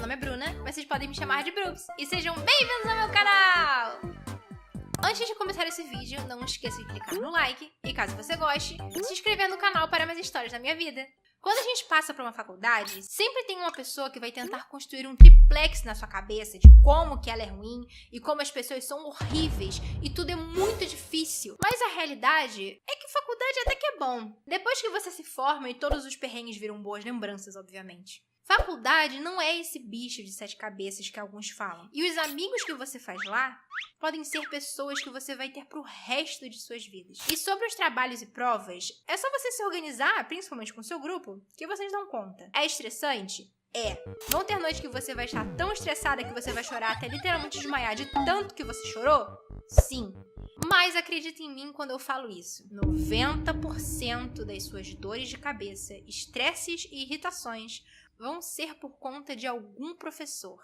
nome é Bruna, mas vocês podem me chamar de Brooks. E sejam bem-vindos ao meu canal! Antes de começar esse vídeo, não esqueça de clicar no like e, caso você goste, se inscrever no canal para mais histórias da minha vida. Quando a gente passa por uma faculdade, sempre tem uma pessoa que vai tentar construir um triplex na sua cabeça de como que ela é ruim e como as pessoas são horríveis e tudo é muito difícil. Mas a realidade é que faculdade até que é bom. Depois que você se forma e todos os perrengues viram boas lembranças, obviamente. Faculdade não é esse bicho de 7 cabeças que alguns falam. E os amigos que você faz lá podem ser pessoas que você vai ter pro resto de suas vidas. E sobre os trabalhos e provas, é só você se organizar, principalmente com o seu grupo, que vocês dão conta. É estressante? É. Vão ter noites que você vai estar tão estressada que você vai chorar até literalmente desmaiar de tanto que você chorou? Sim. Mas acredita em mim quando eu falo isso. 90% das suas dores de cabeça, estresses e irritações vão ser por conta de algum professor.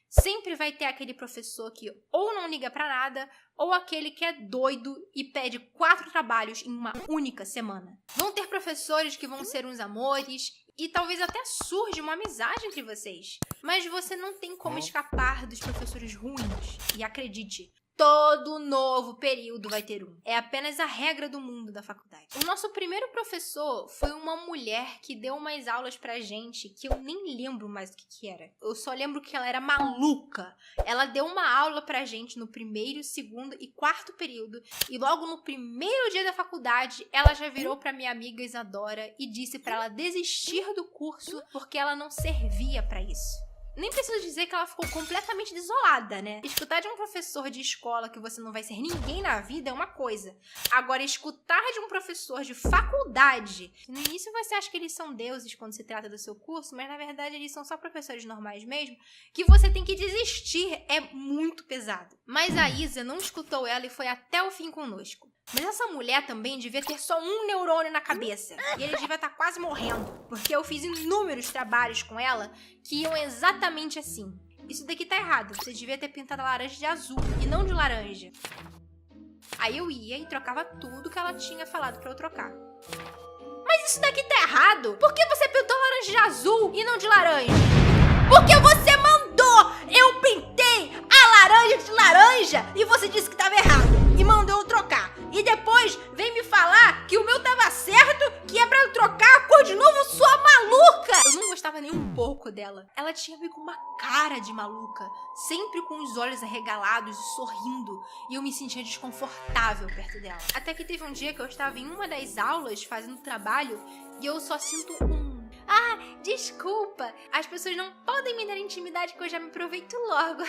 Sempre vai ter aquele professor que ou não liga pra nada, ou aquele que é doido e pede 4 trabalhos em uma única semana. Vão ter professores que vão ser uns amores, e talvez até surja uma amizade entre vocês. Mas você não tem como escapar dos professores ruins. E acredite, todo novo período vai ter um. É apenas a regra do mundo da faculdade. O nosso primeiro professor foi uma mulher que deu umas aulas pra gente que eu nem lembro mais o que era. Eu só lembro que ela era maluca. Ela deu uma aula pra gente no primeiro, segundo e quarto período. E logo no primeiro dia da faculdade, ela já virou pra minha amiga Isadora e disse pra ela desistir do curso porque ela não servia pra isso. Nem preciso dizer que ela ficou completamente desolada, né? Escutar de um professor de escola que você não vai ser ninguém na vida é uma coisa. Agora, escutar de um professor de faculdade, que no início você acha que eles são deuses quando se trata do seu curso, mas na verdade eles são só professores normais mesmo, que você tem que desistir, é muito pesado. Mas a Isa não escutou ela e foi até o fim conosco. Mas essa mulher também devia ter só um neurônio na cabeça. E ele devia estar quase morrendo. Porque eu fiz inúmeros trabalhos com ela que iam exatamente assim. Isso daqui tá errado. Você devia ter pintado a laranja de azul e não de laranja. Aí eu ia e trocava tudo que ela tinha falado pra eu trocar. Mas isso daqui tá errado. Por que você pintou a laranja de azul e não de laranja? Porque você mandou! Eu pintei a laranja de laranja e você disse que tava errado. E mandou eu trocar. E depois vem me falar que o meu tava certo, que é pra eu trocar a cor de novo, sua maluca! Eu não gostava nem um pouco dela. Ela tinha meio com uma cara de maluca, sempre com os olhos arregalados e sorrindo, e eu me sentia desconfortável perto dela. Até que teve um dia que eu estava em uma das aulas fazendo trabalho e eu só sinto "Ah, desculpa, as pessoas não podem me dar intimidade que eu já me aproveito logo."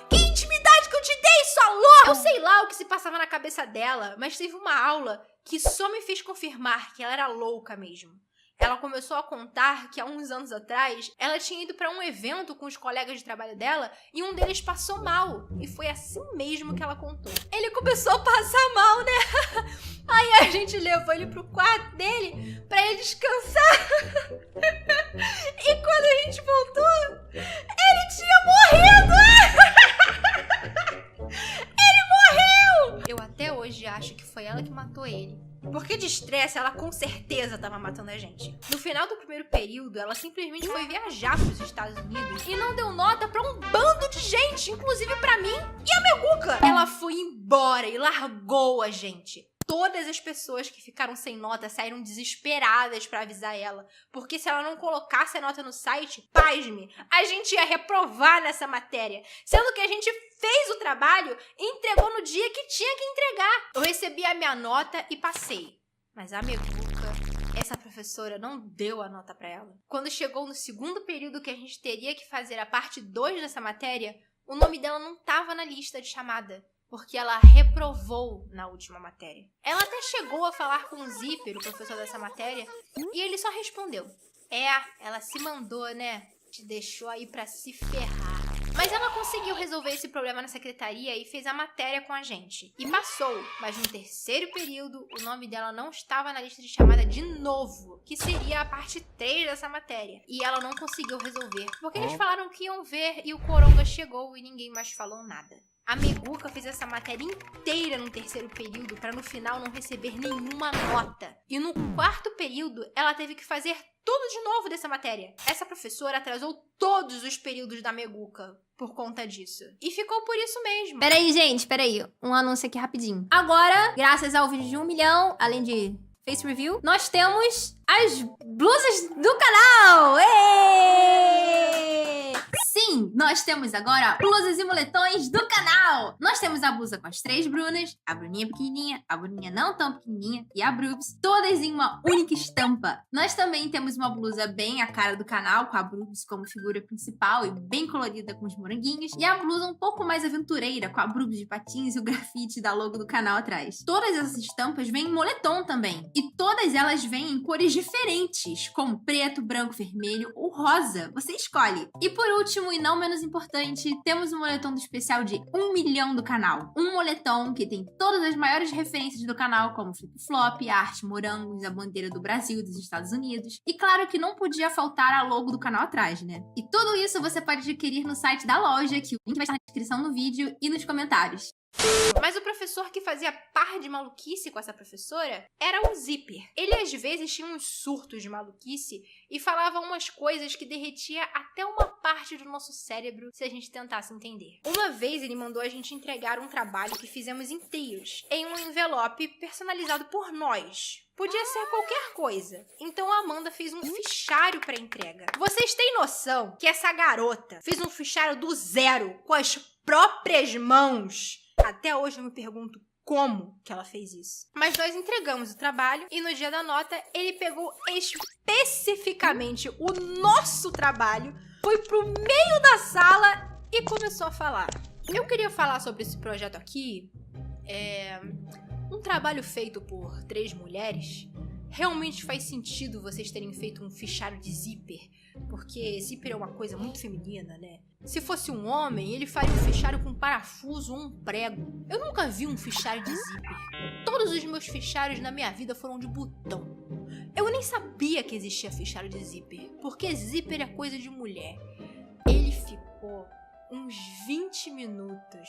Que intimidade que eu te dei, sua louca? Eu sei lá o que se passava na cabeça dela, mas teve uma aula que só me fez confirmar que ela era louca mesmo. Ela começou a contar que há uns anos atrás, ela tinha ido para um evento com os colegas de trabalho dela e um deles passou mal. E foi assim mesmo que ela contou. Ele começou a passar mal, né? Aí a gente levou ele pro quarto dele pra ele descansar. E quando a gente voltou, ele tinha morrido! Ele morreu! Eu até hoje acho que foi ela que matou ele. Porque de estresse, ela com certeza tava matando a gente. No final do primeiro período, ela simplesmente foi viajar pros Estados Unidos e não deu nota pra um bando de gente, inclusive pra mim e a Meguca. Ela foi embora e largou a gente. Todas as pessoas que ficaram sem nota saíram desesperadas pra avisar ela, porque se ela não colocasse a nota no site, pasme, a gente ia reprovar nessa matéria, sendo que a gente fez o trabalho e entregou no dia que tinha que entregar. Eu recebi a minha nota e passei, mas a Meguca, essa professora, não deu a nota pra ela. Quando chegou no segundo período que a gente teria que fazer a parte 2 dessa matéria, o nome dela não tava na lista de chamada, porque ela reprovou na última matéria. Ela até chegou a falar com o Zíper, o professor dessa matéria, e ele só respondeu: ela se mandou, né? Te deixou aí pra se ferrar. Mas ela conseguiu resolver esse problema na secretaria e fez a matéria com a gente. E passou, mas no terceiro período, o nome dela não estava na lista de chamada de novo, que seria a parte 3 dessa matéria. E ela não conseguiu resolver, porque eles falaram que iam ver e o Coronga chegou e ninguém mais falou nada. A Meguca fez essa matéria inteira no terceiro período pra no final não receber nenhuma nota. E no quarto período, ela teve que fazer tudo de novo dessa matéria. Essa professora atrasou todos os períodos da Meguca por conta disso. E ficou por isso mesmo. Peraí, gente, peraí. Um anúncio aqui rapidinho. Agora, graças ao vídeo de 1 milhão, além de face review, nós temos as blusas do canal! Êêêê! Sim, nós temos agora blusas e moletões do canal! Nós temos a blusa com as 3 Brunas, a Bruninha pequenininha, a Bruninha não tão pequenininha e a Brubs, todas em uma única estampa. Nós também temos uma blusa bem a cara do canal, com a Brubs como figura principal e bem colorida com os moranguinhos, e a blusa um pouco mais aventureira, com a Brubs de patins e o grafite da logo do canal atrás. Todas essas estampas vêm em moletom também, e todas elas vêm em cores diferentes, como preto, branco, vermelho ou rosa. Você escolhe. E por último, e não menos importante, temos um moletom do especial de 1 milhão do canal. Um moletom que tem todas as maiores referências do canal, como flip-flop, arte, morangos, a bandeira do Brasil e dos Estados Unidos. E claro que não podia faltar a logo do canal atrás, né? E tudo isso você pode adquirir no site da loja, que o link vai estar na descrição do vídeo e nos comentários. Mas o professor que fazia par de maluquice com essa professora era o Zíper. Ele às vezes tinha uns surtos de maluquice e falava umas coisas que derretia até uma parte do nosso cérebro se a gente tentasse entender. Uma vez ele mandou a gente entregar um trabalho que fizemos inteiros em um envelope personalizado por nós. Podia ser qualquer coisa. Então a Amanda fez um fichário para entrega. Vocês têm noção que essa garota fez um fichário do zero com as próprias mãos? Até hoje eu me pergunto como que ela fez isso. Mas nós entregamos o trabalho e no dia da nota ele pegou especificamente o nosso trabalho, foi pro meio da sala e começou a falar. Eu queria falar sobre esse projeto aqui. Um trabalho feito por 3 mulheres. Realmente faz sentido vocês terem feito um fichário de zíper, porque zíper é uma coisa muito feminina, né? Se fosse um homem, ele faria um fichário com parafuso ou um prego. Eu nunca vi um fichário de zíper. Todos os meus fichários na minha vida foram de botão. Eu nem sabia que existia fichário de zíper, porque zíper é coisa de mulher. Ele ficou uns 20 minutos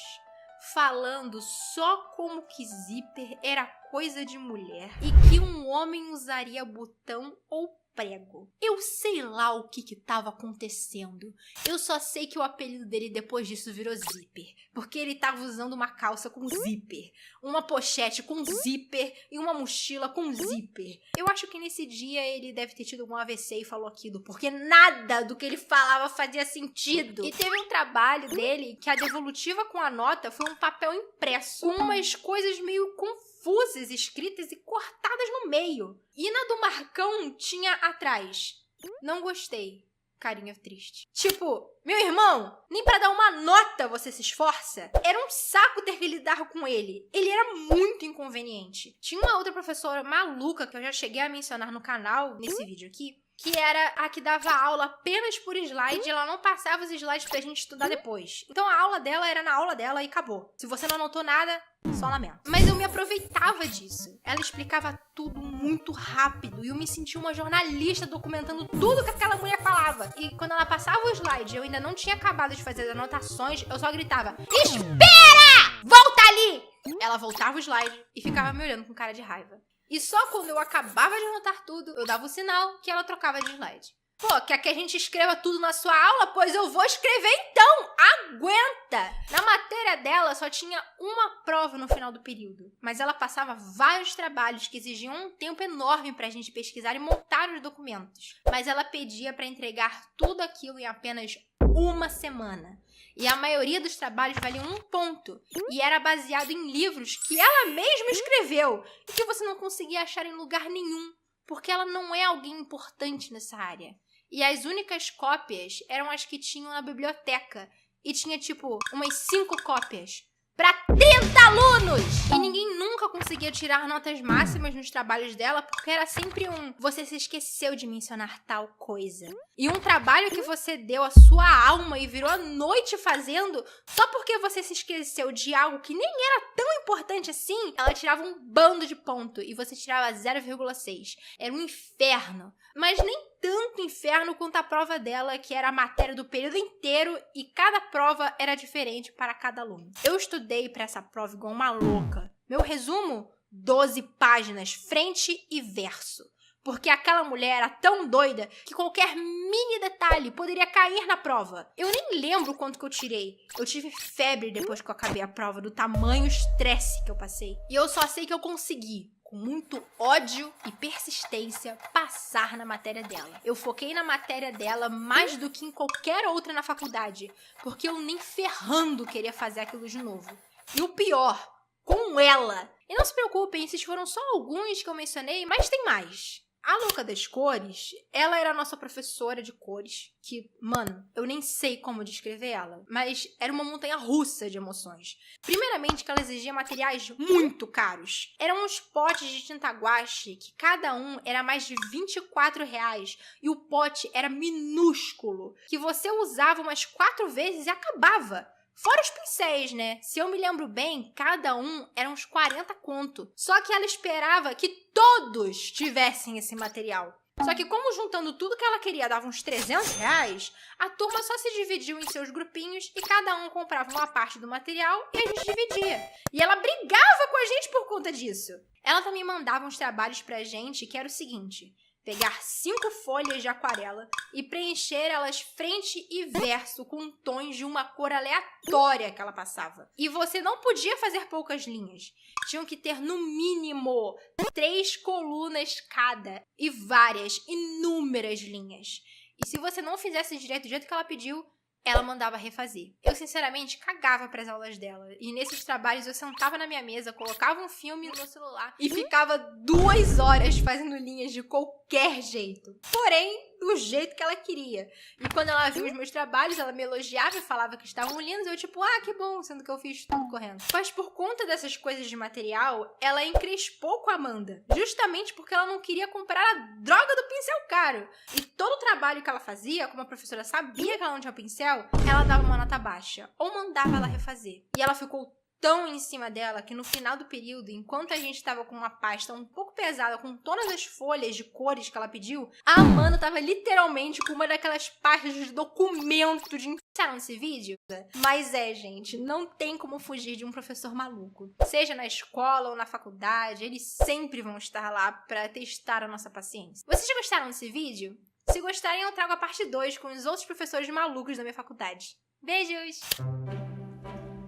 falando só como que zíper era coisa de mulher e que um homem usaria botão ou prego. Eu sei lá o que tava acontecendo. Eu só sei que o apelido dele depois disso virou Zíper, porque ele tava usando uma calça com zíper, uma pochete com zíper e uma mochila com zíper. Eu acho que nesse dia ele deve ter tido um AVC e falou aquilo, porque nada do que ele falava fazia sentido. E teve um trabalho dele que a devolutiva com a nota foi um papel impresso, com umas coisas meio confusas escritas e cortadas no meio. E na do Marcão tinha atrás: não gostei, carinha triste. Tipo, meu irmão, nem pra dar uma nota você se esforça? Era um saco ter que lidar com ele. Ele era muito inconveniente. Tinha uma outra professora maluca que eu já cheguei a mencionar no canal, nesse vídeo aqui, que era a que dava aula apenas por slide, e ela não passava os slides pra gente estudar depois. Então a aula dela era na aula dela e acabou. Se você não anotou nada, só lamento. Mas eu me aproveitava disso. Ela explicava tudo muito rápido e eu me sentia uma jornalista documentando tudo que aquela mulher falava. E quando ela passava o slide, eu ainda não tinha acabado de fazer as anotações, eu só gritava: espera! Volta ali! Ela voltava o slide e ficava me olhando com cara de raiva. E só quando eu acabava de anotar tudo, eu dava o sinal que ela trocava de slide. Pô, quer que a gente escreva tudo na sua aula? Pois eu vou escrever então! Aguenta! Na matéria dela só tinha uma prova no final do período, mas ela passava vários trabalhos que exigiam um tempo enorme pra gente pesquisar e montar os documentos. Mas ela pedia pra entregar tudo aquilo em apenas uma semana. E a maioria dos trabalhos valia 1 ponto. E era baseado em livros que ela mesma escreveu e que você não conseguia achar em lugar nenhum, porque ela não é alguém importante nessa área. E as únicas cópias eram as que tinham na biblioteca. E tinha, tipo, umas 5 cópias pra 30 alunos! E ninguém nunca conseguia tirar notas máximas nos trabalhos dela, porque era sempre você se esqueceu de mencionar tal coisa. E um trabalho que você deu a sua alma e virou a noite fazendo, só porque você se esqueceu de algo que nem era tão importante assim, ela tirava um bando de ponto e você tirava 0,6. Era um inferno. Mas nem tanto inferno quanto a prova dela, que era a matéria do período inteiro e cada prova era diferente para cada aluno. Eu estudei para essa prova igual uma louca. Meu resumo? 12 páginas, frente e verso. Porque aquela mulher era tão doida que qualquer mini detalhe poderia cair na prova. Eu nem lembro quanto que eu tirei. Eu tive febre depois que eu acabei a prova, do tamanho estresse que eu passei. E eu só sei que eu consegui, com muito ódio e persistência, passar na matéria dela. Eu foquei na matéria dela mais do que em qualquer outra na faculdade, porque eu nem ferrando queria fazer aquilo de novo. E o pior, com ela. E não se preocupem, esses foram só alguns que eu mencionei, mas tem mais. A louca das cores, ela era a nossa professora de cores, que, mano, eu nem sei como descrever ela, mas era uma montanha-russa de emoções. Primeiramente que ela exigia materiais muito caros. Eram uns potes de tinta guache, que cada um era mais de R$24, e o pote era minúsculo, que você usava umas 4 vezes e acabava. Fora os pincéis, né? Se eu me lembro bem, cada um era uns 40 conto. Só que ela esperava que todos tivessem esse material. Só que como juntando tudo que ela queria dava uns R$300, a turma só se dividiu em seus grupinhos e cada um comprava uma parte do material e a gente dividia. E ela brigava com a gente por conta disso. Ela também mandava uns trabalhos pra gente que era o seguinte: pegar 5 folhas de aquarela e preencher elas frente e verso com tons de uma cor aleatória que ela passava. E você não podia fazer poucas linhas. Tinham que ter, no mínimo, 3 colunas cada e várias, inúmeras linhas. E se você não fizesse direito do jeito que ela pediu, ela mandava refazer. Eu, sinceramente, cagava pras aulas dela. E nesses trabalhos eu sentava na minha mesa, colocava um filme no celular e ficava 2 horas fazendo linhas de qualquer jeito. Porém, do jeito que ela queria. E quando ela viu os meus trabalhos, ela me elogiava e falava que estavam lindos. Eu tipo, ah, que bom, sendo que eu fiz tudo correndo. Mas por conta dessas coisas de material, ela encrespou com a Amanda. Justamente porque ela não queria comprar a droga do pincel caro. E todo o trabalho que ela fazia, como a professora sabia que ela não tinha pincel, ela dava uma nota baixa. Ou mandava ela refazer. E ela ficou tão em cima dela que no final do período, enquanto a gente estava com uma pasta um pouco pesada com todas as folhas de cores que ela pediu, a Amanda estava literalmente com uma daquelas pastas de documento de... Pensaram nesse vídeo? Mas gente, não tem como fugir de um professor maluco. Seja na escola ou na faculdade, eles sempre vão estar lá para testar a nossa paciência. Vocês gostaram desse vídeo? Se gostarem, eu trago a parte 2 com os outros professores malucos da minha faculdade. Beijos!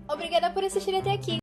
Obrigada por assistir até aqui.